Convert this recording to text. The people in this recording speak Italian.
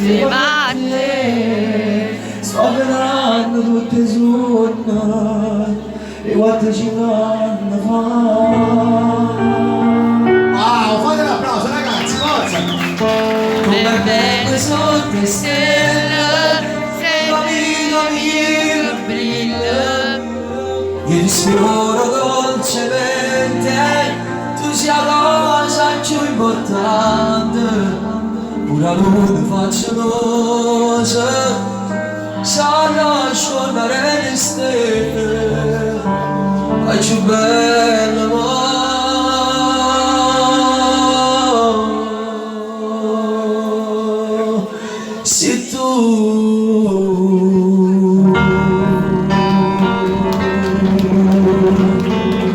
insieme a te. Sto vedendo tutte sonno e quanto ci vanno a fare. Wow, fate un applauso ragazzi, forza! Come belle sotto le stelle, Sei amica mia, brilla. io respiro dolcemente, tu sei la cosa più importante, pure a noi faccio cose, sa lasciare le stelle, è più bello.